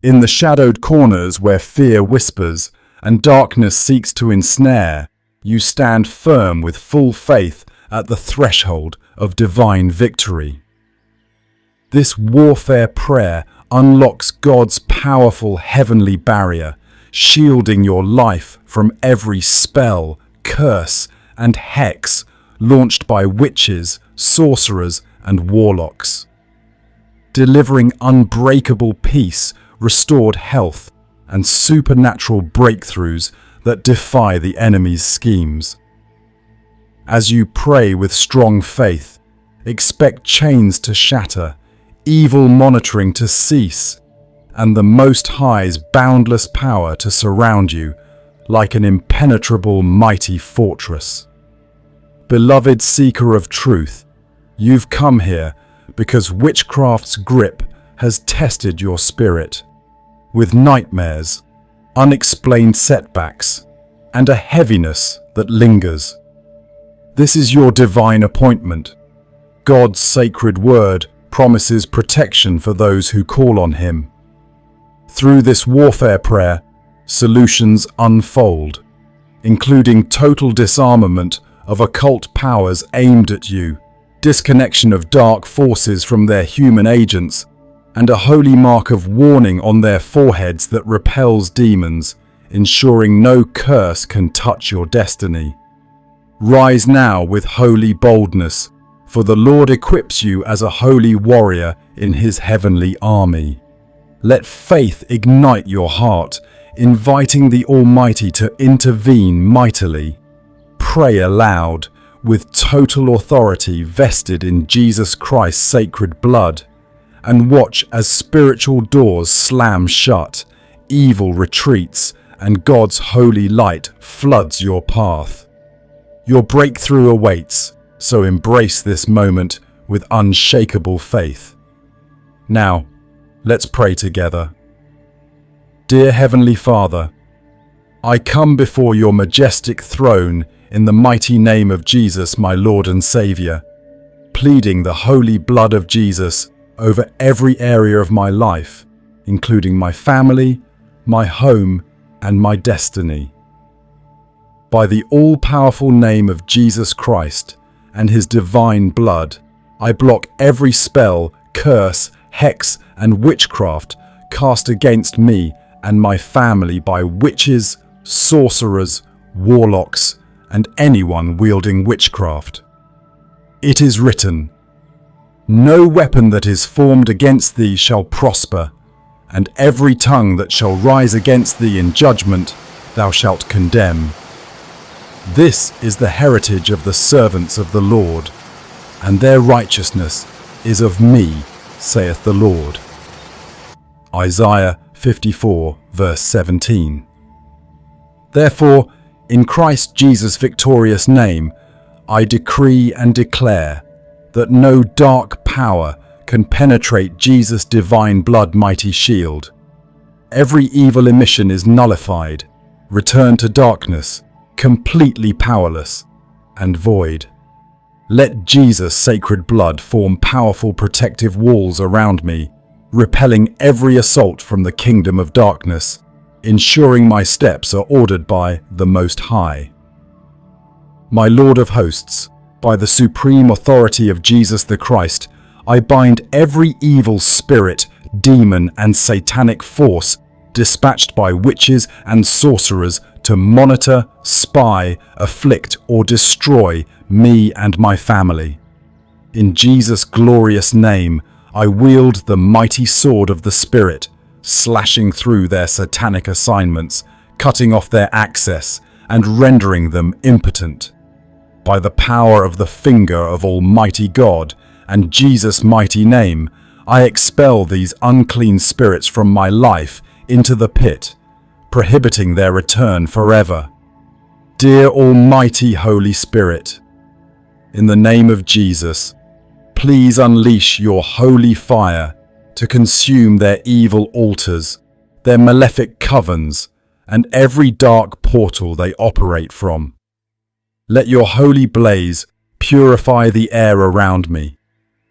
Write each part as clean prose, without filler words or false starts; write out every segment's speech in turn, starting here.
In the shadowed corners where fear whispers and darkness seeks to ensnare, you stand firm with full faith at the threshold of divine victory. This warfare prayer unlocks God's powerful heavenly barrier, shielding your life from every spell, curse, and hex launched by witches, sorcerers, and warlocks. Delivering unbreakable peace, restored health, and supernatural breakthroughs that defy the enemy's schemes. As you pray with strong faith, expect chains to shatter, evil monitoring to cease, and the Most High's boundless power to surround you like an impenetrable mighty fortress. Beloved seeker of truth, you've come here because witchcraft's grip has tested your spirit, with nightmares, unexplained setbacks, and a heaviness that lingers. This is your divine appointment. God's sacred word promises protection for those who call on Him. Through this warfare prayer, solutions unfold, including total disarmament of occult powers aimed at you, disconnection of dark forces from their human agents, and a holy mark of warning on their foreheads that repels demons, ensuring no curse can touch your destiny. Rise now with holy boldness, for the Lord equips you as a holy warrior in His heavenly army. Let faith ignite your heart, inviting the Almighty to intervene mightily. Pray aloud, with total authority vested in Jesus Christ's sacred blood, and watch as spiritual doors slam shut, evil retreats, and God's holy light floods your path. Your breakthrough awaits, so embrace this moment with unshakable faith. Now, let's pray together. Dear Heavenly Father, I come before your majestic throne in the mighty name of Jesus, my Lord and Savior, pleading the holy blood of Jesus over every area of my life, including my family, my home, and my destiny. By the all-powerful name of Jesus Christ and His divine blood, I block every spell, curse, hex, and witchcraft cast against me and my family by witches, sorcerers, warlocks, and anyone wielding witchcraft. It is written, "No weapon that is formed against thee shall prosper, and every tongue that shall rise against thee in judgment thou shalt condemn. This is the heritage of the servants of the Lord, and their righteousness is of me, saith the Lord." Isaiah 54, verse 17. Therefore, in Christ Jesus' victorious name, I decree and declare that no dark power can penetrate Jesus' divine blood mighty shield. Every evil emission is nullified, returned to darkness, completely powerless and void. Let Jesus' sacred blood form powerful protective walls around me, repelling every assault from the kingdom of darkness, ensuring my steps are ordered by the Most High. My Lord of hosts, by the supreme authority of Jesus the Christ, I bind every evil spirit, demon, and satanic force dispatched by witches and sorcerers to monitor, spy, afflict, or destroy me and my family. In Jesus' glorious name, I wield the mighty sword of the Spirit, slashing through their satanic assignments, cutting off their access, and rendering them impotent. By the power of the finger of Almighty God and Jesus' mighty name, I expel these unclean spirits from my life into the pit, prohibiting their return forever. Dear Almighty Holy Spirit, in the name of Jesus, please unleash your holy fire to consume their evil altars, their malefic covens, and every dark portal they operate from. Let your holy blaze purify the air around me,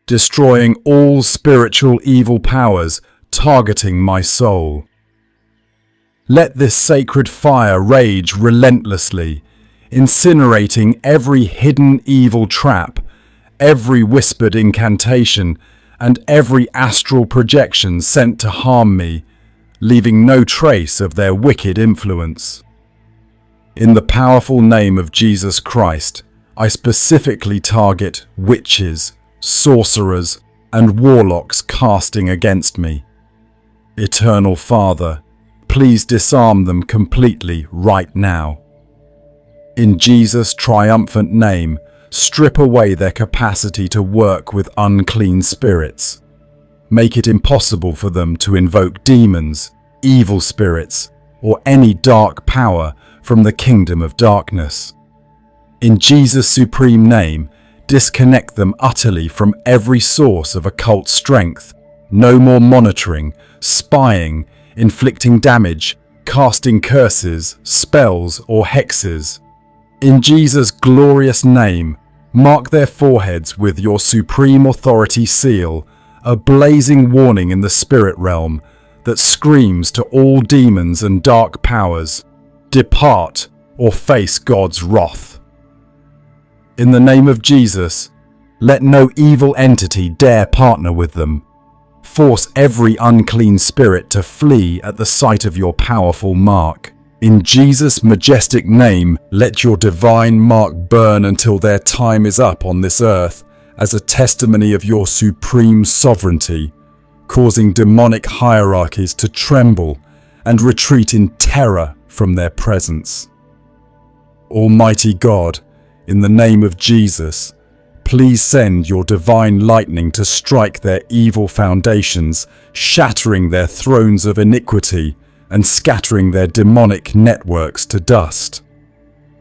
destroying all spiritual evil powers targeting my soul. Let this sacred fire rage relentlessly, incinerating every hidden evil trap, every whispered incantation, and every astral projection sent to harm me, leaving no trace of their wicked influence. In the powerful name of Jesus Christ, I specifically target witches, sorcerers, and warlocks casting against me. Eternal Father, please disarm them completely right now. In Jesus' triumphant name, strip away their capacity to work with unclean spirits. Make it impossible for them to invoke demons, evil spirits, or any dark power from the kingdom of darkness. In Jesus' supreme name, disconnect them utterly from every source of occult strength. No more monitoring, spying, inflicting damage, casting curses, spells, or hexes. In Jesus' glorious name, mark their foreheads with your supreme authority seal, a blazing warning in the spirit realm that screams to all demons and dark powers, depart or face God's wrath. In the name of Jesus, let no evil entity dare partner with them. Force every unclean spirit to flee at the sight of your powerful mark. In Jesus' majestic name, let your divine mark burn until their time is up on this earth as a testimony of your supreme sovereignty, causing demonic hierarchies to tremble and retreat in terror from their presence. Almighty God, in the name of Jesus, please send your divine lightning to strike their evil foundations, shattering their thrones of iniquity and scattering their demonic networks to dust.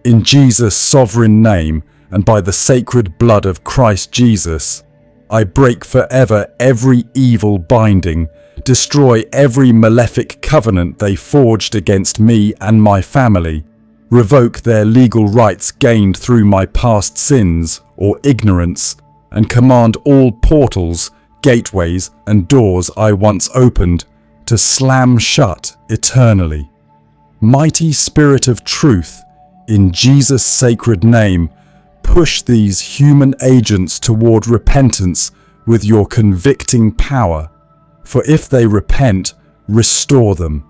In Jesus' sovereign name and by the sacred blood of Christ Jesus, I break forever every evil binding, destroy every malefic covenant they forged against me and my family, revoke their legal rights gained through my past sins or ignorance, and command all portals, gateways, and doors I once opened to slam shut eternally. Mighty Spirit of Truth, in Jesus' sacred name, push these human agents toward repentance with your convicting power, for if they repent, restore them.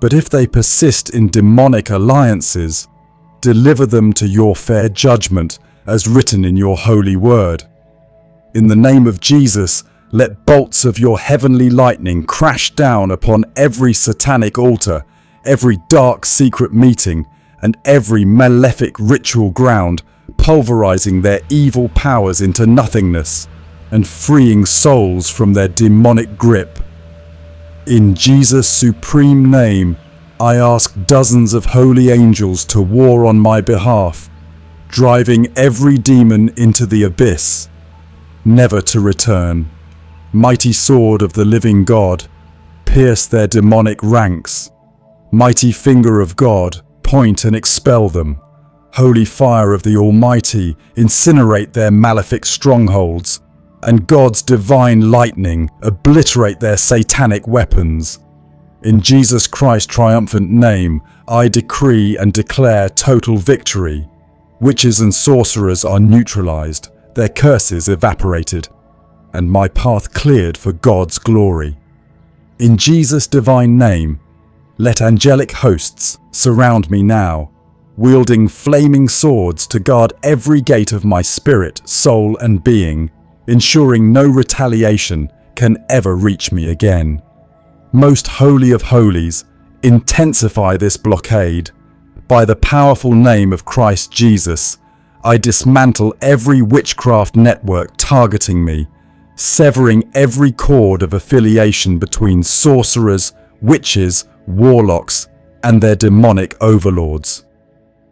But if they persist in demonic alliances, deliver them to your fair judgment as written in your holy word. In the name of Jesus, let bolts of your heavenly lightning crash down upon every satanic altar, every dark secret meeting, and every malefic ritual ground, pulverizing their evil powers into nothingness and freeing souls from their demonic grip. In Jesus' supreme name, I ask dozens of holy angels to war on my behalf, driving every demon into the abyss, never to return. Mighty sword of the living God, pierce their demonic ranks. Mighty finger of God, point and expel them. Holy fire of the Almighty, incinerate their malefic strongholds, and God's divine lightning, obliterate their satanic weapons. In Jesus Christ's triumphant name, I decree and declare total victory. Witches and sorcerers are neutralized, their curses evaporated, and my path cleared for God's glory. In Jesus' divine name, let angelic hosts surround me now, wielding flaming swords to guard every gate of my spirit, soul, and being, ensuring no retaliation can ever reach me again. Most Holy of Holies, intensify this blockade. By the powerful name of Christ Jesus, I dismantle every witchcraft network targeting me, severing every cord of affiliation between sorcerers, witches, warlocks, and their demonic overlords.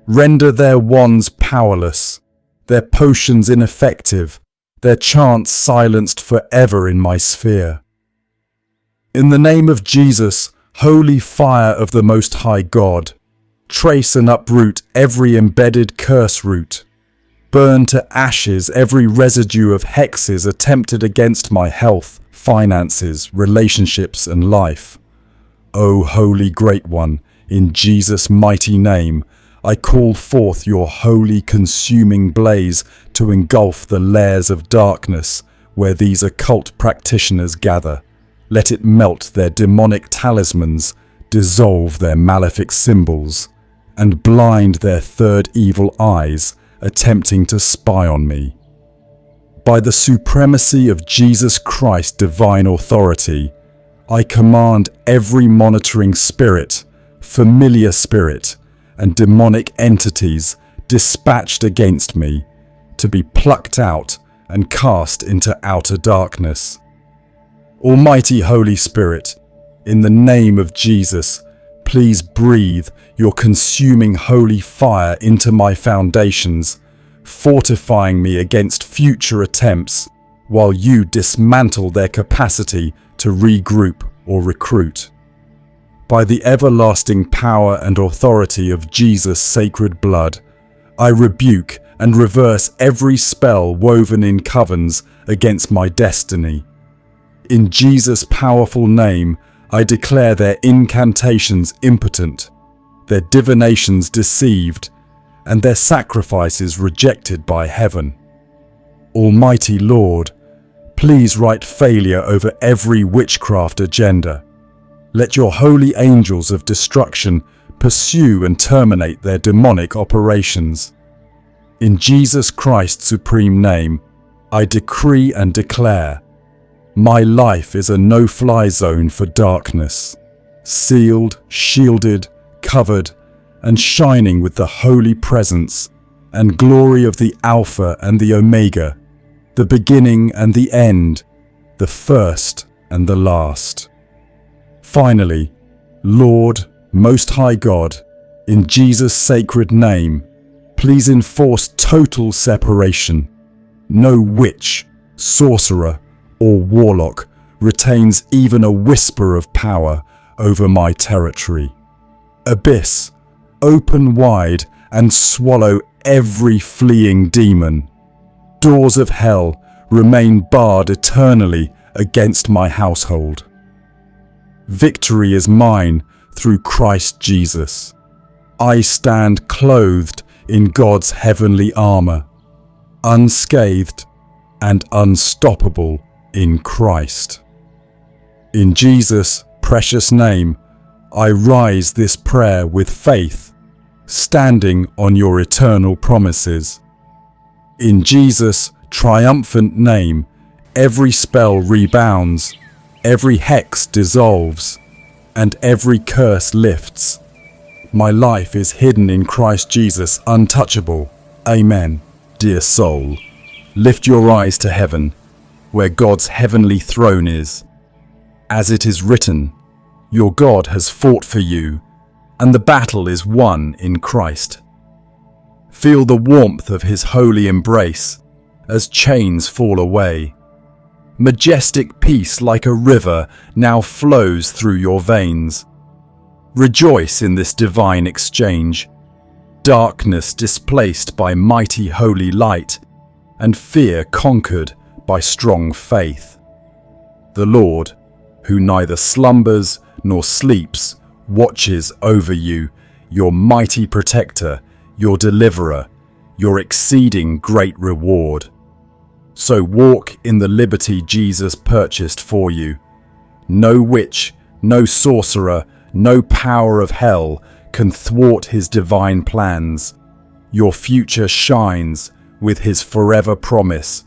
Render their wands powerless, their potions ineffective, their chants silenced forever in my sphere. In the name of Jesus, holy fire of the Most High God, trace and uproot every embedded curse root. Burn to ashes every residue of hexes attempted against my health, finances, relationships, and life. O Holy Great One, in Jesus' mighty name, I call forth your holy consuming blaze to engulf the layers of darkness where these occult practitioners gather. Let it melt their demonic talismans, dissolve their malefic symbols, and blind their third evil eyes attempting to spy on me. By the supremacy of Jesus Christ's divine authority, I command every monitoring spirit, familiar spirit, and demonic entities dispatched against me to be plucked out and cast into outer darkness. Almighty Holy Spirit, in the name of Jesus, please breathe your consuming holy fire into my foundations, fortifying me against future attempts while you dismantle their capacity to regroup or recruit. By the everlasting power and authority of Jesus' sacred blood, I rebuke and reverse every spell woven in covens against my destiny. In Jesus' powerful name, I declare their incantations impotent, their divinations deceived, and their sacrifices rejected by heaven. Almighty Lord, please write failure over every witchcraft agenda. Let your holy angels of destruction pursue and terminate their demonic operations. In Jesus Christ's supreme name, I decree and declare, my life is a no-fly zone for darkness, sealed, shielded, covered, and shining with the holy presence and glory of the Alpha and the Omega, the beginning and the end, the first and the last. Finally, Lord, Most High God, in Jesus' sacred name, please enforce total separation. No witch, sorcerer, or warlock retains even a whisper of power over my territory. Abyss, open wide and swallow every fleeing demon. Doors of hell remain barred eternally against my household. Victory is mine through Christ Jesus. I stand clothed in God's heavenly armor, unscathed and unstoppable in Christ. In Jesus' precious name, I rise this prayer with faith, standing on your eternal promises. In Jesus' triumphant name, every spell rebounds, every hex dissolves, and every curse lifts. My life is hidden in Christ Jesus, untouchable. Amen. Dear soul, lift your eyes to heaven, where God's heavenly throne is. As it is written, your God has fought for you, and the battle is won in Christ. Feel the warmth of his holy embrace as chains fall away. Majestic peace like a river now flows through your veins. Rejoice in this divine exchange. Darkness displaced by mighty holy light, and fear conquered by strong faith. The Lord, who neither slumbers nor sleeps, watches over you, your mighty protector, your deliverer, your exceeding great reward. So walk in the liberty Jesus purchased for you. No witch, no sorcerer, no power of hell can thwart his divine plans. Your future shines with his forever promise,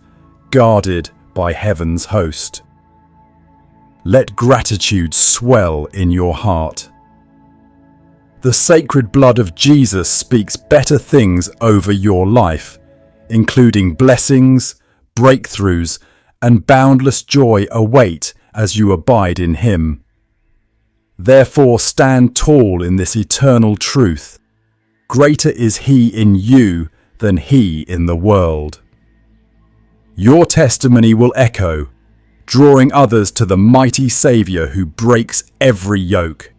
guarded by heaven's host. Let gratitude swell in your heart. The sacred blood of Jesus speaks better things over your life, including blessings, breakthroughs, and boundless joy await as you abide in him. Therefore stand tall in this eternal truth. Greater is he in you than he in the world. Your testimony will echo, drawing others to the mighty Saviour who breaks every yoke.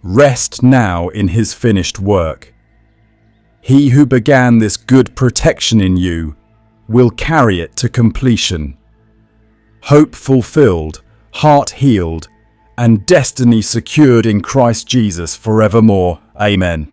Rest now in his finished work. He who began this good protection in you will carry it to completion. hope fulfilled, heart healed, and destiny secured in Christ Jesus forevermore. Amen.